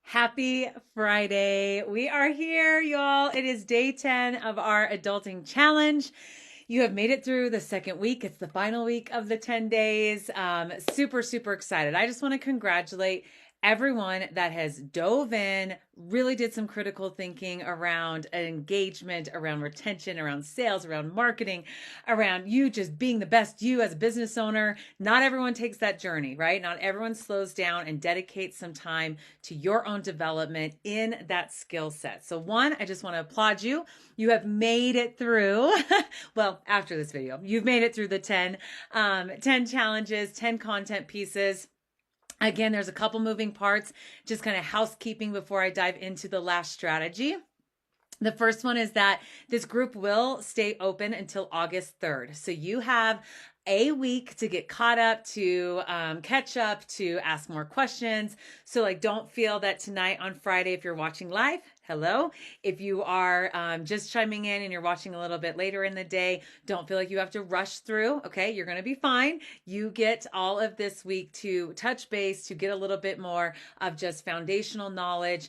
Happy Friday. We are here, y'all. It is day 10 of our adulting challenge. You have made it through the second week. It's the final week of the 10 days. Super, super excited. I just want to congratulate everyone that has dove in, really did some critical thinking around engagement, around retention, around sales, around marketing, around you just being the best you as a business owner. Not everyone takes that journey, right? Not everyone slows down and dedicates some time to your own development in that skill set. So one, I just want to applaud you. You have made it through. Well, after this video, you've made it through the 10 challenges, 10 content pieces. Again, there's a couple moving parts, just kind of housekeeping before I dive into the last strategy. The first one is that this group will stay open until August 3rd. So you have a week to get caught up, to catch up, to ask more questions. So don't feel that tonight on Friday, if you're watching live, hello. If you are just chiming in and you're watching a little bit later in the day, don't feel like you have to rush through. Okay, you're going to be fine. You get all of this week to touch base, to get a little bit more of just foundational knowledge,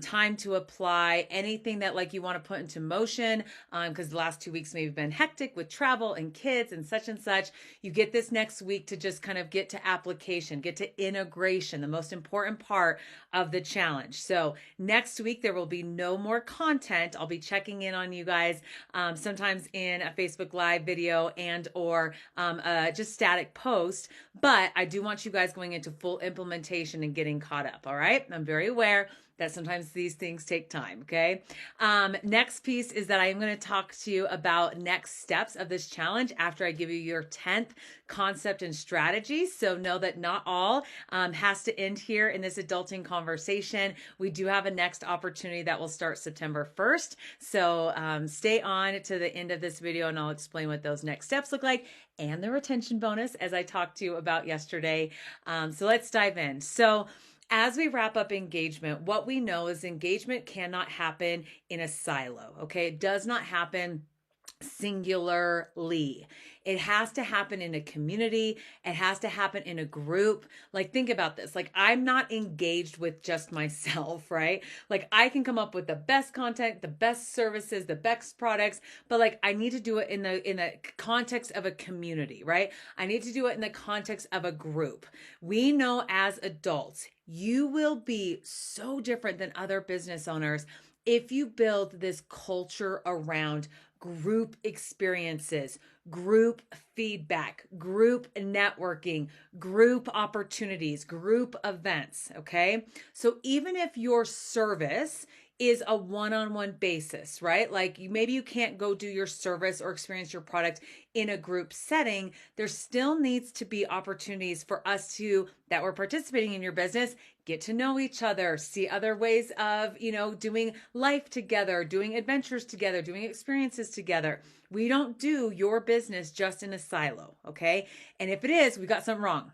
time to apply anything that you want to put into motion, because the last 2 weeks maybe been hectic with travel and kids and such. You get this next week to just kind of get to application, get to integration, the most important part of the challenge. So next week there will be no more content. I'll be checking in on you guys sometimes in a Facebook Live video and or just static post, but I do want you guys going into full implementation and getting caught up. All right, I'm very aware that sometimes these things take time, okay? Next piece is that I'm going to talk to you about next steps of this challenge after I give you your 10th concept and strategy. So know that not all has to end here in this adulting conversation. We do have a next opportunity that will start September 1st. So stay on to the end of this video and I'll explain what those next steps look like and the retention bonus as I talked to you about yesterday. So let's dive in. So as we wrap up engagement, what we know is engagement cannot happen in a silo, okay? It does not happen singularly. It has to happen in a community. It has to happen in a group. Think about this. I'm not engaged with just myself, right? I can come up with the best content, the best services, the best products, but I need to do it in the context of a community, right? I need to do it in the context of a group. We know as adults, you will be so different than other business owners if you build this culture around group experiences, group feedback, group networking, group opportunities, group events, okay? So even if your service is a one-on-one basis, right? Maybe you can't go do your service or experience your product in a group setting, there still needs to be opportunities for us that we're participating in your business, get to know each other, see other ways of, doing life together, doing adventures together, doing experiences together. We don't do your business just in a silo, okay? And if it is, we got something wrong.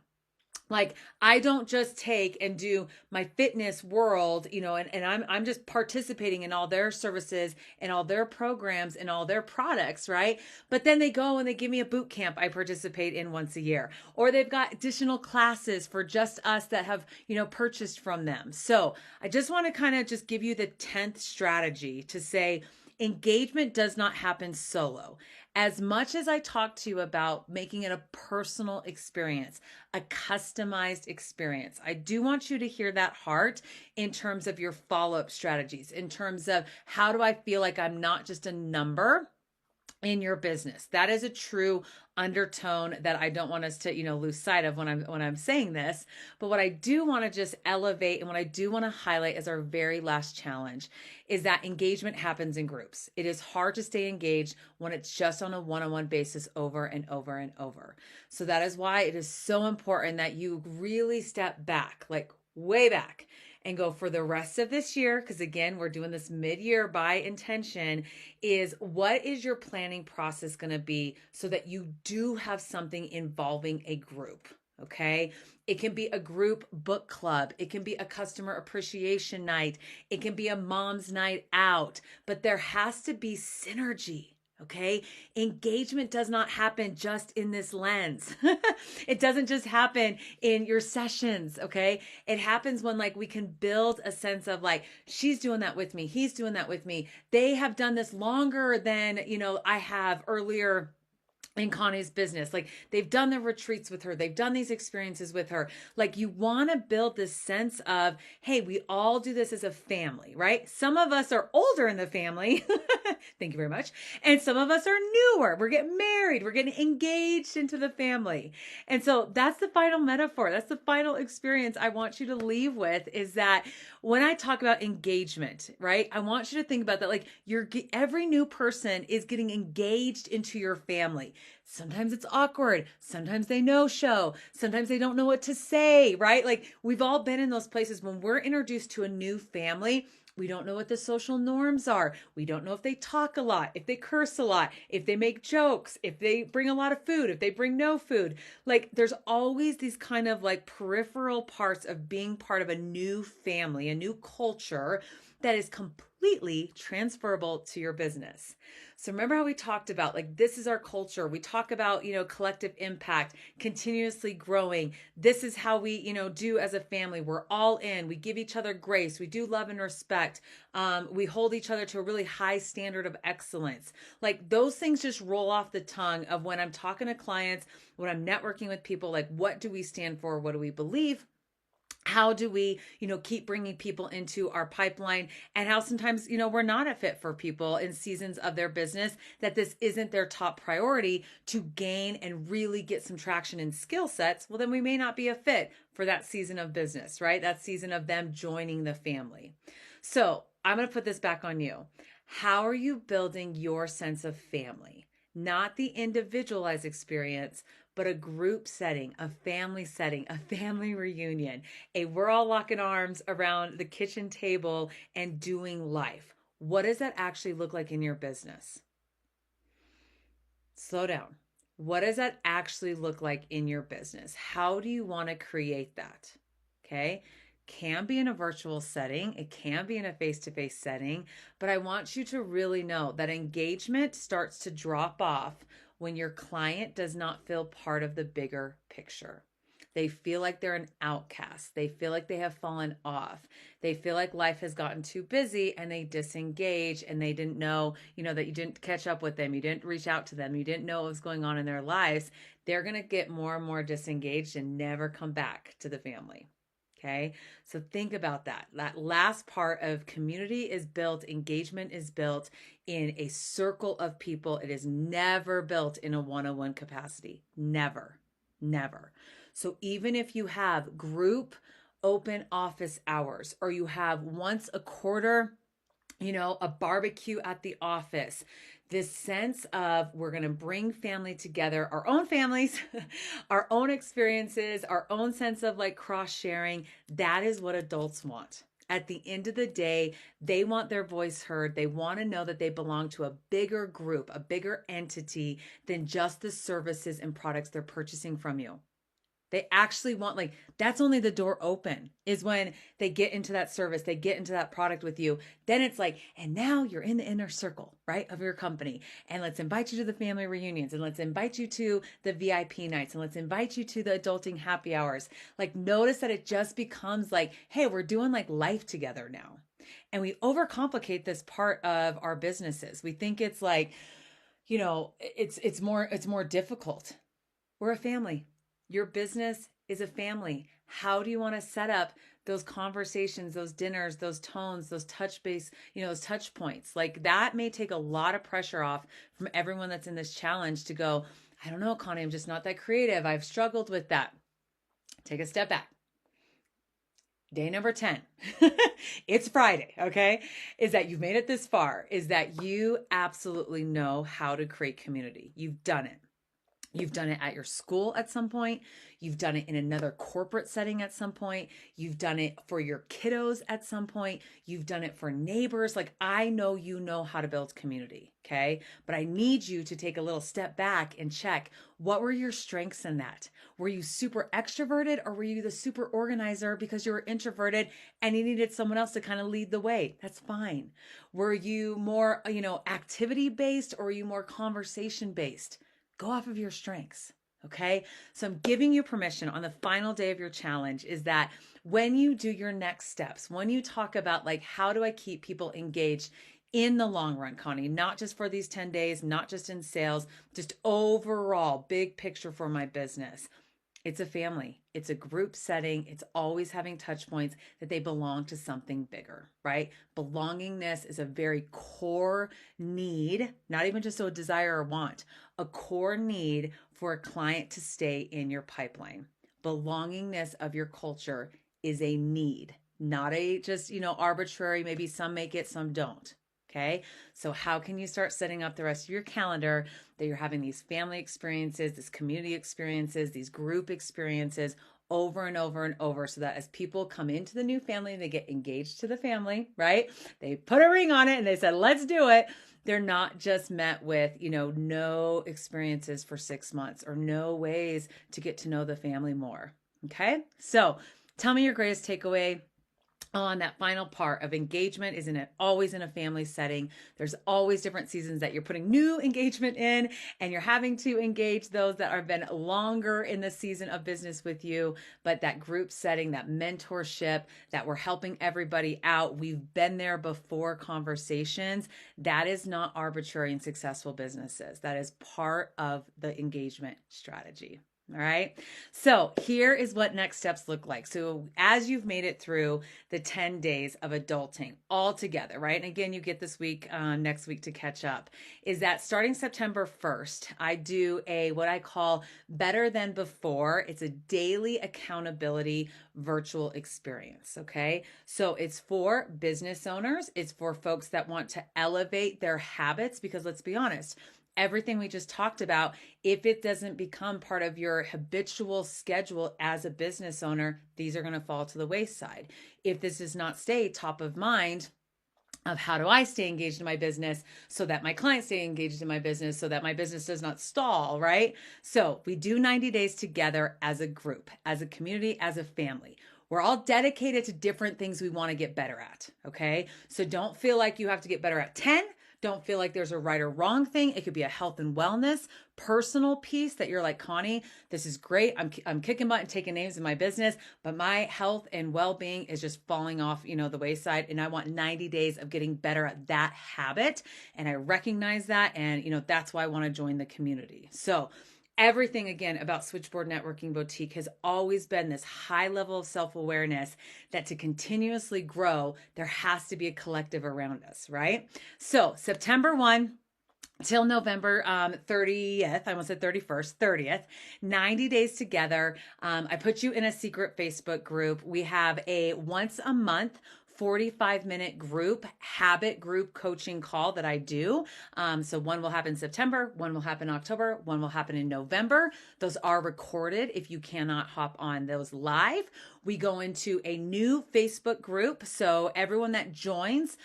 I don't just take and do my fitness world, and I'm just participating in all their services and all their programs and all their products, right? But then they go and they give me a boot camp I participate in once a year, or they've got additional classes for just us that have, purchased from them. So I just want to kind of just give you the 10th strategy to say, engagement does not happen solo. As much as I talk to you about making it a personal experience, a customized experience, I do want you to hear that heart in terms of your follow-up strategies, in terms of how do I feel like I'm not just a number in your business. That is a true undertone that I don't want us to, lose sight of when I'm saying this. But what I do want to just elevate and what I do want to highlight as our very last challenge is that engagement happens in groups. It is hard to stay engaged when it's just on a one-on-one basis over and over and over. So that is why it is so important that you really step back, way back, and go for the rest of this year, because again, we're doing this mid-year by intention, is what is your planning process going to be so that you do have something involving a group, okay? It can be a group book club. It can be a customer appreciation night. It can be a mom's night out, but there has to be synergy. Okay. Engagement does not happen just in this lens. It doesn't just happen in your sessions. Okay. It happens when like we can build a sense of like, she's doing that with me. He's doing that with me. They have done this longer than, I have earlier in Connie's business. Like they've done the retreats with her. They've done these experiences with her. Like you want to build this sense of, hey, we all do this as a family, right? Some of us are older in the family. Thank you very much. And some of us are newer. We're getting married. We're getting engaged into the family. And so that's the final metaphor. That's the final experience I want you to leave with, is that when I talk about engagement, right? I want you to think about that. Like every new person is getting engaged into your family. Sometimes it's awkward. Sometimes they no show. Sometimes they don't know what to say, right? Like we've all been in those places when we're introduced to a new family. We don't know what the social norms are. We don't know if they talk a lot, if they curse a lot, if they make jokes, if they bring a lot of food, if they bring no food. Like there's always these kind of like peripheral parts of being part of a new family, a new culture that is completely transferable to your business. So remember how we talked about like this is our culture. We talk about, collective impact, continuously growing. This is how we, do as a family. We're all in. We give each other grace. We do love and respect. We hold each other to a really high standard of excellence. Like those things just roll off the tongue of when I'm talking to clients, when I'm networking with people, like what do we stand for? What do we believe? How do we, keep bringing people into our pipeline, and how sometimes, we're not a fit for people in seasons of their business, that this isn't their top priority to gain and really get some traction in skill sets. Well, then we may not be a fit for that season of business, right? That season of them joining the family. So I'm going to put this back on you. How are you building your sense of family? Not the individualized experience, but a group setting, a family reunion, we're all locking arms around the kitchen table and doing life. What does that actually look like in your business? Slow down. What does that actually look like in your business? How do you want to create that? Okay. Can be in a virtual setting. It can be in a face-to-face setting, but I want you to really know that engagement starts to drop off when your client does not feel part of the bigger picture. They feel like they're an outcast. They feel like they have fallen off. They feel like life has gotten too busy and they disengage, and they didn't know, that you didn't catch up with them. You didn't reach out to them. You didn't know what was going on in their lives. They're going to get more and more disengaged and never come back to the family. Okay. So think about that. That last part of community is built, engagement is built in a circle of people. It is never built in a one-on-one capacity. Never, never. So even if you have group open office hours, or you have once a quarter, a barbecue at the office, this sense of we're going to bring family together, our own families, our own experiences, our own sense of like cross sharing. That is what adults want. At the end of the day, they want their voice heard. They want to know that they belong to a bigger group, a bigger entity than just the services and products they're purchasing from you. They actually want, like, that's only the door open, is when they get into that service, they get into that product with you. Then it's like, and now you're in the inner circle, right, of your company. And let's invite you to the family reunions, and let's invite you to the VIP nights, and let's invite you to the adulting happy hours. Like, notice that it just becomes like, hey, we're doing like life together now. And we overcomplicate this part of our businesses. We think it's like, it's more difficult. We're a family. Your business is a family. How do you want to set up those conversations, those dinners, those tones, those touch base, those touch points? Like that may take a lot of pressure off from everyone that's in this challenge to go, I don't know, Connie, I'm just not that creative. I've struggled with that. Take a step back. Day number 10, it's Friday, okay? Is that you've made it this far, is that you absolutely know how to create community. You've done it. You've done it at your school at some point. You've done it in another corporate setting at some point. You've done it for your kiddos at some point. You've done it for neighbors. Like, I know you know how to build community, okay? But I need you to take a little step back and check, what were your strengths in that? Were you super extroverted, or were you the super organizer because you were introverted and you needed someone else to kind of lead the way? That's fine. Were you more, activity based, or were you more conversation based? Go off of your strengths. Okay. So I'm giving you permission on the final day of your challenge, is that when you do your next steps, when you talk about, like, how do I keep people engaged in the long run, Connie, not just for these 10 days, not just in sales, just overall big picture for my business. It's a family. It's a group setting. It's always having touch points that they belong to something bigger, right? Belongingness is a very core need, not even just a desire or want, a core need for a client to stay in your pipeline. Belongingness of your culture is a need, not a just, arbitrary, maybe some make it, some don't. Okay. So how can you start setting up the rest of your calendar that you're having these family experiences, these community experiences, these group experiences over and over and over, so that as people come into the new family, they get engaged to the family, right? They put a ring on it and they said, let's do it. They're not just met with, no experiences for 6 months or no ways to get to know the family more. Okay. So tell me your greatest takeaway on that final part of engagement. Isn't it always in a family setting? There's always different seasons that you're putting new engagement in, and you're having to engage those that have been longer in the season of business with you. But that group setting, that mentorship, that we're helping everybody out, we've been there before conversations, that is not arbitrary in successful businesses. That is part of the engagement strategy. All right. So here is what next steps look like. So as you've made it through the 10 days of adulting all together, right? And again, you get this week, next week to catch up, is that starting September 1st, I do what I call Better Than Before. It's a daily accountability virtual experience. Okay. So it's for business owners. It's for folks that want to elevate their habits, because let's be honest, everything we just talked about, if it doesn't become part of your habitual schedule as a business owner, these are going to fall to the wayside. If this does not stay top of mind of how do I stay engaged in my business so that my clients stay engaged in my business, so that my business does not stall, right? So we do 90 days together as a group, as a community, as a family. We're all dedicated to different things we want to get better at, okay? So don't feel like you have to get better at 10. Don't feel like there's a right or wrong thing. It could be a health and wellness, personal piece that you're like, Connie, this is great. I'm kicking butt and taking names in my business, but my health and well-being is just falling off, the wayside. And I want 90 days of getting better at that habit. And I recognize that. And, that's why I want to join the community. So everything, again, about Switchboard Networking Boutique has always been this high level of self-awareness that to continuously grow, there has to be a collective around us, right? So September 1 till November 30th, I almost said 31st, 30th, 90 days together. I put you in a secret Facebook group. We have a once a month 45-minute habit group coaching call that I do. So one will happen in September, one will happen in October, one will happen in November. Those are recorded if you cannot hop on those live. We go into a new Facebook group. So everyone that joins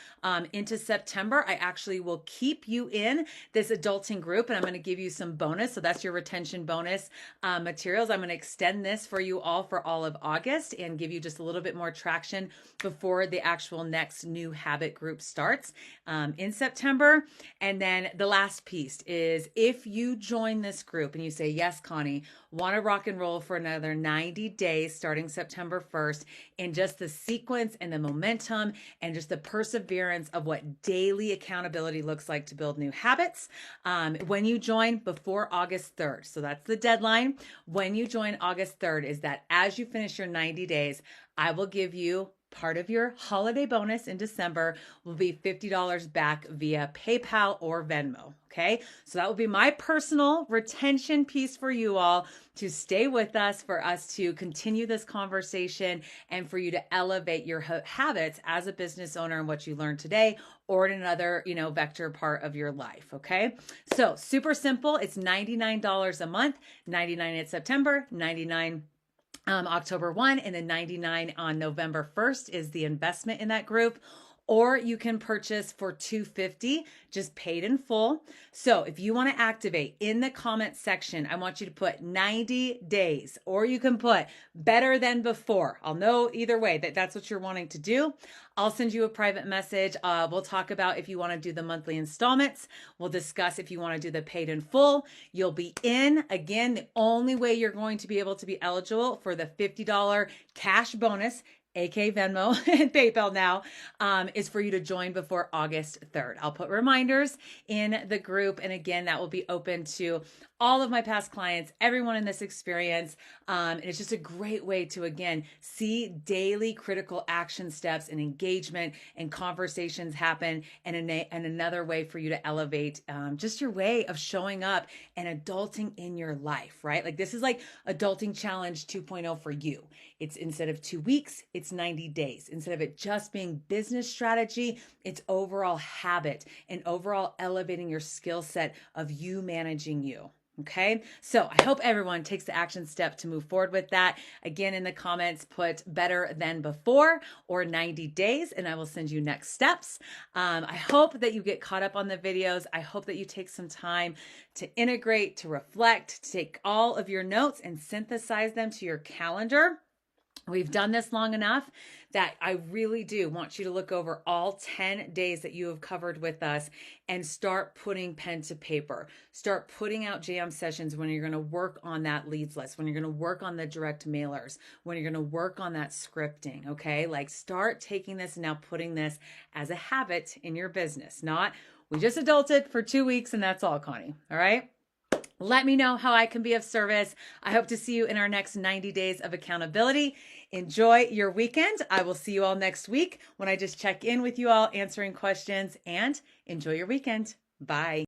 into September, I actually will keep you in this adulting group, and I'm going to give you some bonus. So that's your retention bonus materials. I'm going to extend this for you all for all of August and give you just a little bit more traction before the actual next new habit group starts in September. And then the last piece is, if you join this group and you say, yes, Connie, want to rock and roll for another 90 days starting September 1st, in just the sequence and the momentum and just the perseverance of what daily accountability looks like to build new habits. When you join before August 3rd, so that's the deadline. When you join August 3rd, is that as you finish your 90 days, I will give you part of your holiday bonus in December will be $50 back via PayPal or Venmo. Okay. So that will be my personal retention piece for you all to stay with us, for us to continue this conversation, and for you to elevate your habits as a business owner and what you learned today or in another, vector part of your life. Okay. So super simple. It's $99 a month, 99 in September, 99 October 1, and then 99 on November 1st is the investment in that group. Or you can purchase for $250, just paid in full. So if you want to activate, in the comment section, I want you to put 90 days, or you can put better than before. I'll know either way that that's what you're wanting to do. I'll send you a private message. We'll talk about if you want to do the monthly installments. We'll discuss if you want to do the paid in full. You'll be in. Again, the only way you're going to be able to be eligible for the $50 cash bonus, aka Venmo and PayPal now, is for you to join before August 3rd. I'll put reminders in the group. And again, that will be open to all of my past clients, everyone in this experience. And it's just a great way to, again, see daily critical action steps and engagement and conversations happen, and another way for you to elevate just your way of showing up and adulting in your life, right? Like this is like Adulting Challenge 2.0 for you. It's instead of 2 weeks, it's 90 days. Instead of it just being business strategy, it's overall habit and overall elevating your skill set of you managing you. Okay. So I hope everyone takes the action step to move forward with that. Again, in the comments, put better than before or 90 days, and I will send you next steps. I hope that you get caught up on the videos. I hope that you take some time to integrate, to reflect, to take all of your notes and synthesize them to your calendar. We've done this long enough that I really do want you to look over all 10 days that you have covered with us and start putting pen to paper. Start putting out jam sessions when you're going to work on that leads list, when you're going to work on the direct mailers, when you're going to work on that scripting. Okay. Like start taking this and now putting this as a habit in your business. Not, we just adulted for 2 weeks and that's all, Connie. All right. Let me know how I can be of service. I hope to see you in our next 90 days of accountability. Enjoy your weekend. I will see you all next week when I just check in with you all, answering questions, and enjoy your weekend. Bye.